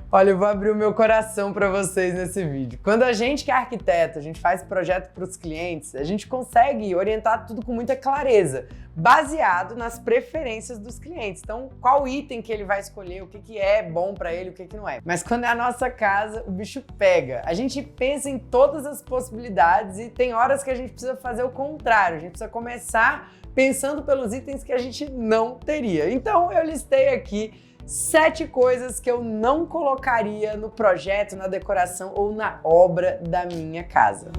Olha, eu vou abrir o meu coração para vocês nesse vídeo. Quando a gente que é arquiteto, a gente faz projeto para os clientes, a gente consegue orientar tudo com muita clareza, baseado nas preferências dos clientes. Então, qual item que ele vai escolher, o que é bom para ele, o que não é. Mas quando é a nossa casa, o bicho pega. A gente pensa em todas as possibilidades e tem horas que a gente precisa fazer o contrário. A gente precisa começar pensando pelos itens que a gente não teria. Então, eu listei aqui 7 coisas que eu não colocaria no projeto, na decoração ou na obra da minha casa.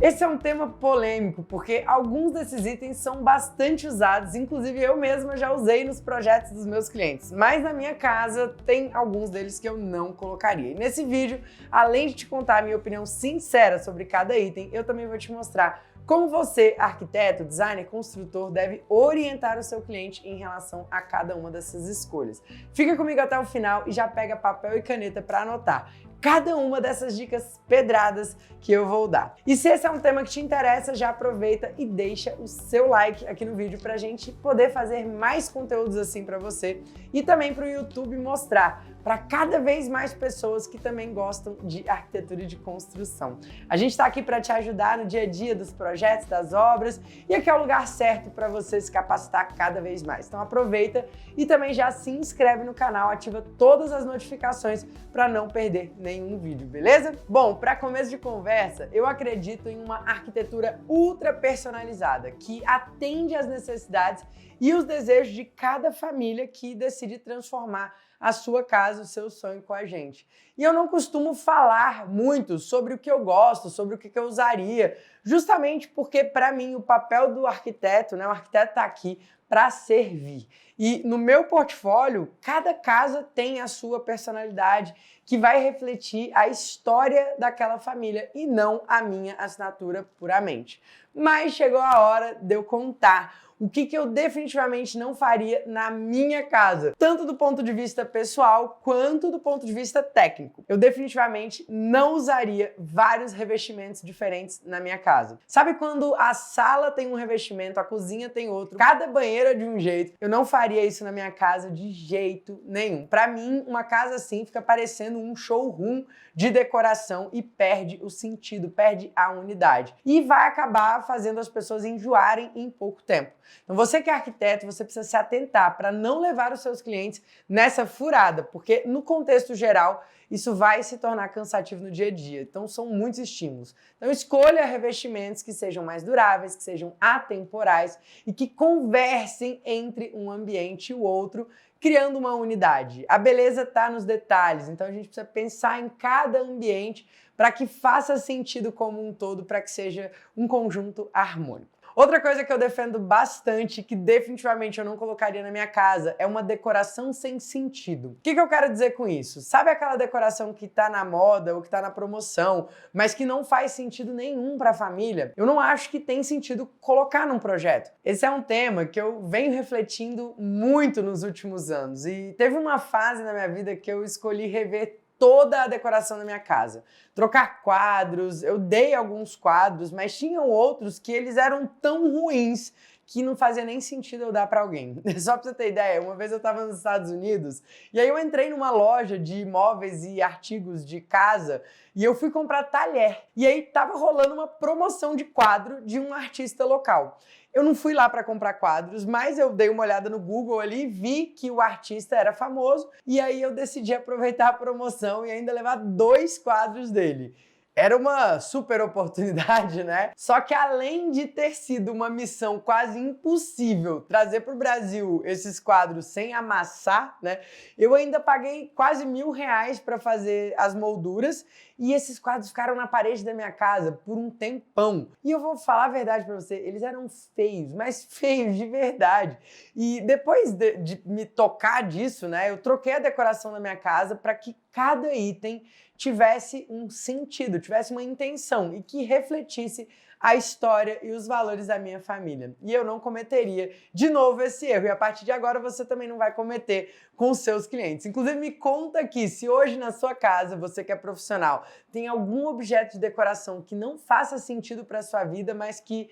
Esse é um tema polêmico, porque alguns desses itens são bastante usados, inclusive eu mesma já usei nos projetos dos meus clientes, mas na minha casa tem alguns deles que eu não colocaria. E nesse vídeo, além de te contar a minha opinião sincera sobre cada item, eu também vou te mostrar como você, arquiteto, designer, construtor, deve orientar o seu cliente em relação a cada uma dessas escolhas. Fica comigo até o final e já pega papel e caneta para anotar cada uma dessas dicas pedradas que eu vou dar. E se esse é um tema que te interessa, já aproveita e deixa o seu like aqui no vídeo pra gente poder fazer mais conteúdos assim pra você e também pro YouTube mostrar para cada vez mais pessoas que também gostam de arquitetura e de construção. A gente está aqui para te ajudar no dia a dia dos projetos, das obras, e aqui é o lugar certo para você se capacitar cada vez mais. Então aproveita e também já se inscreve no canal, ativa todas as notificações para não perder nenhum vídeo, beleza? Bom, para começo de conversa, eu acredito em uma arquitetura ultra personalizada, que atende às necessidades e os desejos de cada família que decide transformar a sua casa, o seu sonho com a gente. E eu não costumo falar muito sobre o que eu gosto, sobre o que eu usaria, justamente porque, para mim, o papel do arquiteto, né, o arquiteto está aqui para servir. E no meu portfólio, cada casa tem a sua personalidade, que vai refletir a história daquela família e não a minha assinatura puramente. Mas chegou a hora de eu contar o que eu definitivamente não faria na minha casa, tanto do ponto de vista pessoal quanto do ponto de vista técnico. Eu definitivamente não usaria vários revestimentos diferentes na minha casa. Sabe quando a sala tem um revestimento, a cozinha tem outro, cada banheira de um jeito? Eu não faria isso na minha casa de jeito nenhum. Para mim, uma casa assim fica parecendo um showroom de decoração e perde o sentido, perde a unidade. E vai acabar fazendo as pessoas enjoarem em pouco tempo. Então você que é arquiteto, você precisa se atentar para não levar os seus clientes nessa furada, porque no contexto geral isso vai se tornar cansativo no dia a dia. Então são muitos estímulos. Então escolha revestimentos que sejam mais duráveis, que sejam atemporais e que conversem entre um ambiente e o outro, criando uma unidade. A beleza está nos detalhes, então a gente precisa pensar em cada ambiente para que faça sentido como um todo, para que seja um conjunto harmônico. Outra coisa que eu defendo bastante, que definitivamente eu não colocaria na minha casa, é uma decoração sem sentido. O que eu quero dizer com isso? Sabe aquela decoração que tá na moda ou que tá na promoção, mas que não faz sentido nenhum para a família? Eu não acho que tem sentido colocar num projeto. Esse é um tema que eu venho refletindo muito nos últimos anos e teve uma fase na minha vida que eu escolhi rever toda a decoração da minha casa. Trocar quadros, eu dei alguns quadros, mas tinham outros que eles eram tão ruins que não fazia nem sentido eu dar para alguém. Só para você ter ideia, uma vez eu estava nos Estados Unidos e aí eu entrei numa loja de imóveis e artigos de casa e eu fui comprar talher. E aí tava rolando uma promoção de quadro de um artista local. Eu não fui lá para comprar quadros, mas eu dei uma olhada no Google ali, vi que o artista era famoso e aí eu decidi aproveitar a promoção e ainda levar 2 quadros dele. Era uma super oportunidade, né? Só que além de ter sido uma missão quase impossível trazer para o Brasil esses quadros sem amassar, né? Eu ainda paguei quase R$1.000 para fazer as molduras e esses quadros ficaram na parede da minha casa por um tempão. E eu vou falar a verdade para você, eles eram feios, mas feios de verdade. E depois de me tocar disso, né? Eu troquei a decoração da minha casa para que cada item tivesse um sentido, tivesse uma intenção e que refletisse a história e os valores da minha família. E eu não cometeria de novo esse erro. E a partir de agora você também não vai cometer com os seus clientes. Inclusive me conta aqui, se hoje na sua casa, você que é profissional, tem algum objeto de decoração que não faça sentido para a sua vida, mas que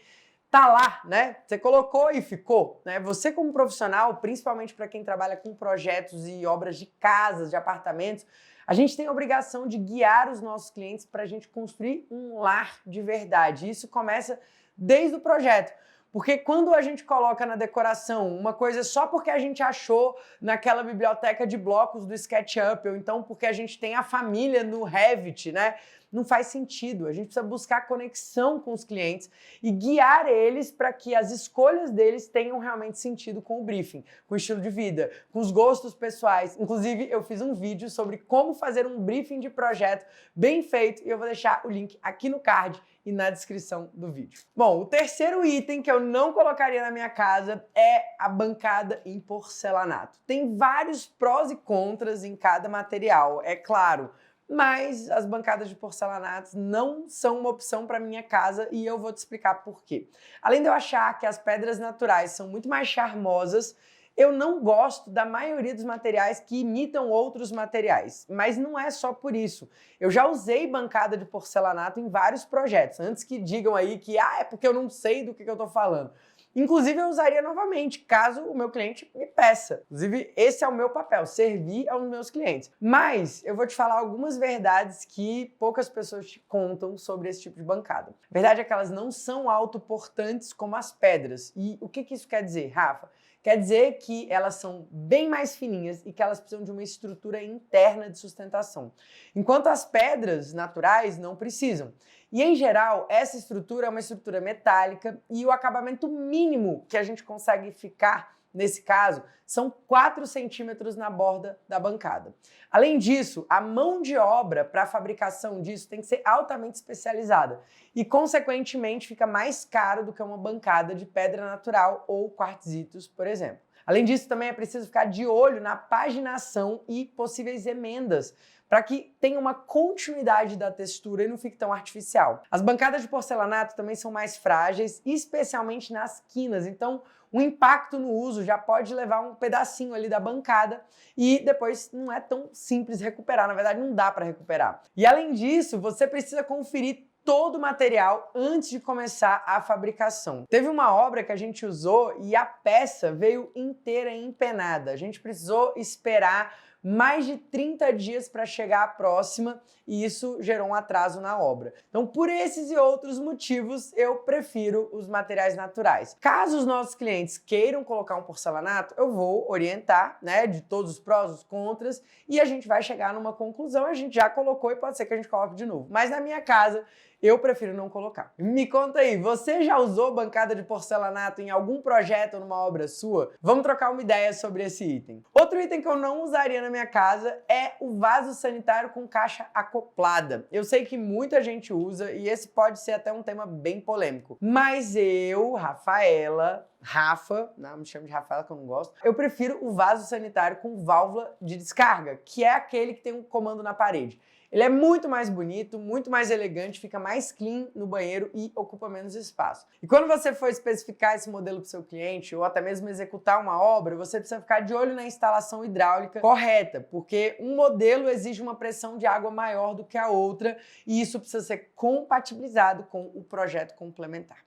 tá lá, né? Você colocou e ficou, né? Você como profissional, principalmente para quem trabalha com projetos e obras de casas, de apartamentos, a gente tem a obrigação de guiar os nossos clientes para a gente construir um lar de verdade. Isso começa desde o projeto. Porque quando a gente coloca na decoração uma coisa só porque a gente achou naquela biblioteca de blocos do SketchUp, ou então porque a gente tem a família no Revit, né? Não faz sentido. A gente precisa buscar conexão com os clientes e guiar eles para que as escolhas deles tenham realmente sentido com o briefing, com o estilo de vida, com os gostos pessoais. Inclusive, eu fiz um vídeo sobre como fazer um briefing de projeto bem feito e eu vou deixar o link aqui no card e na descrição do vídeo. Bom, o terceiro item que eu não colocaria na minha casa é a bancada em porcelanato. Tem vários prós e contras em cada material, é claro, mas as bancadas de porcelanato não são uma opção para minha casa e eu vou te explicar por quê. Além de eu achar que as pedras naturais são muito mais charmosas, eu não gosto da maioria dos materiais que imitam outros materiais, mas não é só por isso. Eu já usei bancada de porcelanato em vários projetos, antes que digam aí que é porque eu não sei do que eu tô falando. Inclusive, eu usaria novamente, caso o meu cliente me peça. Inclusive, esse é o meu papel, servir aos meus clientes. Mas eu vou te falar algumas verdades que poucas pessoas te contam sobre esse tipo de bancada. A verdade é que elas não são autoportantes como as pedras. E o que isso quer dizer, Rafa? Quer dizer que elas são bem mais fininhas e que elas precisam de uma estrutura interna de sustentação. Enquanto as pedras naturais não precisam. E, em geral, essa estrutura é uma estrutura metálica e o acabamento mínimo que a gente consegue ficar, nesse caso, são 4 centímetros na borda da bancada. Além disso, a mão de obra para a fabricação disso tem que ser altamente especializada e, consequentemente, fica mais caro do que uma bancada de pedra natural ou quartzitos, por exemplo. Além disso, também é preciso ficar de olho na paginação e possíveis emendas, para que tenha uma continuidade da textura e não fique tão artificial. As bancadas de porcelanato também são mais frágeis, especialmente nas quinas, então o impacto no uso já pode levar um pedacinho ali da bancada e depois não é tão simples recuperar, na verdade não dá para recuperar. E além disso, você precisa conferir todo o material antes de começar a fabricação. Teve uma obra que a gente usou e a peça veio inteira empenada. A gente precisou esperar mais de 30 dias para chegar à próxima e isso gerou um atraso na obra. Então, por esses e outros motivos, eu prefiro os materiais naturais. Caso os nossos clientes queiram colocar um porcelanato, eu vou orientar, né, de todos os prós, os contras, e a gente vai chegar numa conclusão. A gente já colocou e pode ser que a gente coloque de novo. Mas na minha casa, eu prefiro não colocar. Me conta aí, você já usou bancada de porcelanato em algum projeto ou numa obra sua? Vamos trocar uma ideia sobre esse item. Outro item que eu não usaria na minha casa é o vaso sanitário com caixa acoplada. Eu sei que muita gente usa e esse pode ser até um tema bem polêmico. Mas eu, Rafa, não me chame de Rafaela que eu não gosto, eu prefiro o vaso sanitário com válvula de descarga, que é aquele que tem um comando na parede. Ele é muito mais bonito, muito mais elegante, fica mais clean no banheiro e ocupa menos espaço. E quando você for especificar esse modelo para o seu cliente ou até mesmo executar uma obra, você precisa ficar de olho na instalação hidráulica correta, porque um modelo exige uma pressão de água maior do que a outra e isso precisa ser compatibilizado com o projeto complementar.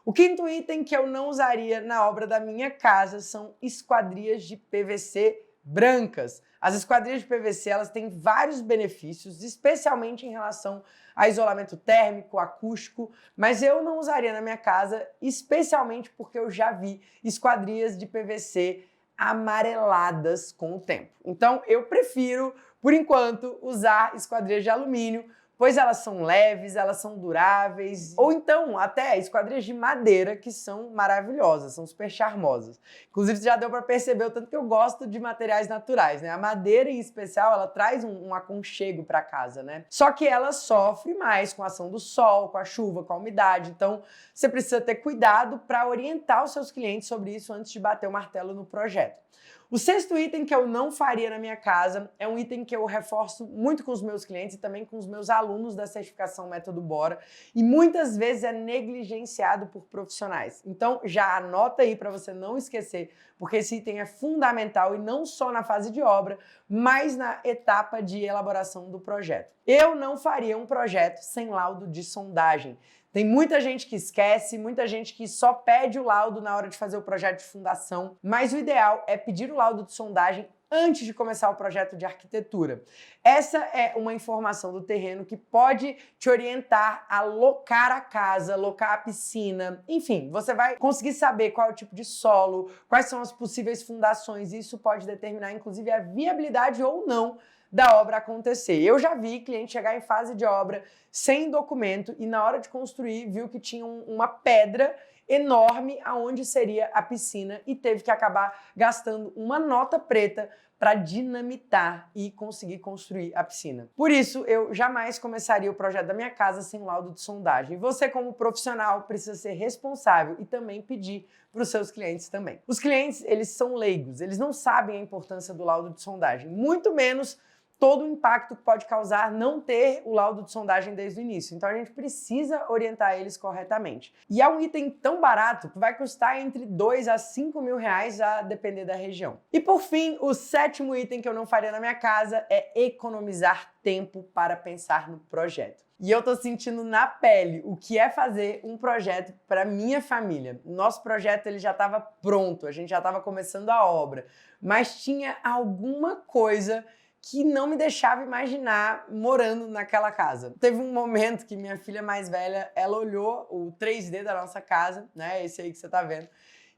O quinto item que eu não usaria na obra da minha casa são esquadrias de PVC brancas. As esquadrias de PVC elas têm vários benefícios, especialmente em relação a isolamento térmico, acústico, mas eu não usaria na minha casa, especialmente porque eu já vi esquadrias de PVC amareladas com o tempo. Então eu prefiro, por enquanto, usar esquadrias de alumínio, pois elas são leves, elas são duráveis, ou então até esquadrias de madeira que são maravilhosas, são super charmosas. Inclusive já deu para perceber o tanto que eu gosto de materiais naturais, né? A madeira em especial, ela traz um aconchego para casa, né? Só que ela sofre mais com a ação do sol, com a chuva, com a umidade, então você precisa ter cuidado para orientar os seus clientes sobre isso antes de bater o martelo no projeto. O sexto item que eu não faria na minha casa é um item que eu reforço muito com os meus clientes e também com os meus alunos. alunos da certificação Método Bora e muitas vezes é negligenciado por profissionais. Então já anota aí para você não esquecer, porque esse item é fundamental e não só na fase de obra, mas na etapa de elaboração do projeto. Eu não faria um projeto sem laudo de sondagem. Tem muita gente que esquece, muita gente que só pede o laudo na hora de fazer o projeto de fundação, mas o ideal é pedir o laudo de sondagem antes de começar o projeto de arquitetura. Essa é uma informação do terreno que pode te orientar a locar a casa, locar a piscina, enfim, você vai conseguir saber qual é o tipo de solo, quais são as possíveis fundações, e isso pode determinar inclusive a viabilidade ou não da obra acontecer. Eu já vi cliente chegar em fase de obra sem documento e na hora de construir viu que tinha uma pedra enorme aonde seria a piscina e teve que acabar gastando uma nota preta para dinamitar e conseguir construir a piscina. Por isso, eu jamais começaria o projeto da minha casa sem laudo de sondagem. Você, como profissional, precisa ser responsável e também pedir para os seus clientes também. Os clientes, eles são leigos, eles não sabem a importância do laudo de sondagem, muito menos todo o impacto que pode causar não ter o laudo de sondagem desde o início. Então a gente precisa orientar eles corretamente. E é um item tão barato que vai custar entre 2 a 5 mil reais a depender da região. E por fim, o 7º item que eu não faria na minha casa é economizar tempo para pensar no projeto. E eu tô sentindo na pele o que é fazer um projeto para minha família. O nosso projeto ele já estava pronto, a gente já estava começando a obra, mas tinha alguma coisa que não me deixava imaginar morando naquela casa. Teve um momento que minha filha mais velha, ela olhou o 3D da nossa casa, né, esse aí que você tá vendo,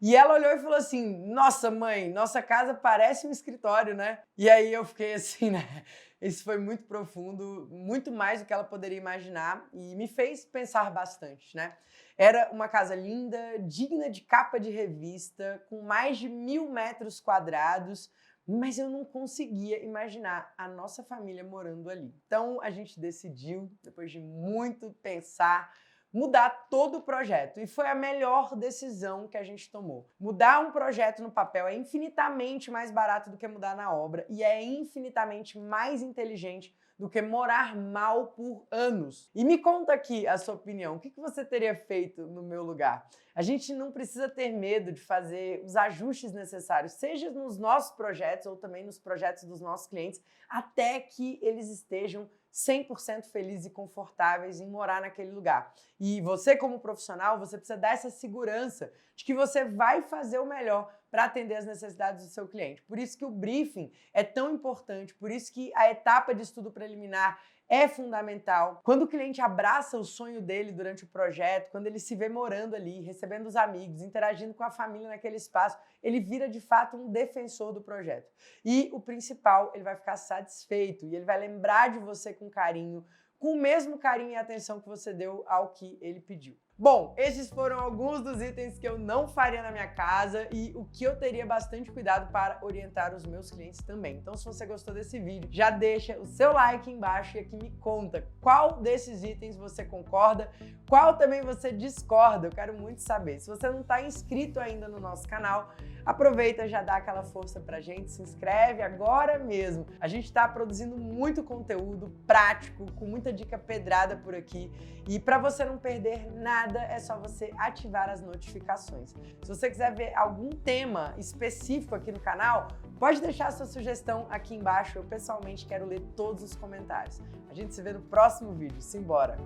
e ela olhou e falou assim, nossa mãe, nossa casa parece um escritório, né? E aí eu fiquei assim, né, isso foi muito profundo, muito mais do que ela poderia imaginar e me fez pensar bastante, né? Era uma casa linda, digna de capa de revista, com mais de 1.000 metros quadrados, mas eu não conseguia imaginar a nossa família morando ali. Então a gente decidiu, depois de muito pensar, mudar todo o projeto. E foi a melhor decisão que a gente tomou. Mudar um projeto no papel é infinitamente mais barato do que mudar na obra e é infinitamente mais inteligente do que morar mal por anos. E me conta aqui a sua opinião. O que você teria feito no meu lugar? A gente não precisa ter medo de fazer os ajustes necessários, seja nos nossos projetos ou também nos projetos dos nossos clientes, até que eles estejam 100% felizes e confortáveis em morar naquele lugar. E você, como profissional, você precisa dar essa segurança de que você vai fazer o melhor para atender as necessidades do seu cliente. Por isso que o briefing é tão importante, por isso que a etapa de estudo preliminar é fundamental. Quando o cliente abraça o sonho dele durante o projeto, quando ele se vê morando ali, recebendo os amigos, interagindo com a família naquele espaço, ele vira de fato um defensor do projeto. E o principal, ele vai ficar satisfeito e ele vai lembrar de você com carinho, com o mesmo carinho e atenção que você deu ao que ele pediu. Bom, esses foram alguns dos itens que eu não faria na minha casa e o que eu teria bastante cuidado para orientar os meus clientes também. Então, se você gostou desse vídeo, já deixa o seu like embaixo e aqui me conta qual desses itens você concorda, qual também você discorda, eu quero muito saber. Se você não está inscrito ainda no nosso canal, aproveita, já dá aquela força pra gente, se inscreve agora mesmo. A gente está produzindo muito conteúdo prático, com muita dica pedrada por aqui. E para você não perder nada, é só você ativar as notificações. Se você quiser ver algum tema específico aqui no canal, pode deixar a sua sugestão aqui embaixo. Eu pessoalmente quero ler todos os comentários. A gente se vê no próximo vídeo. Simbora!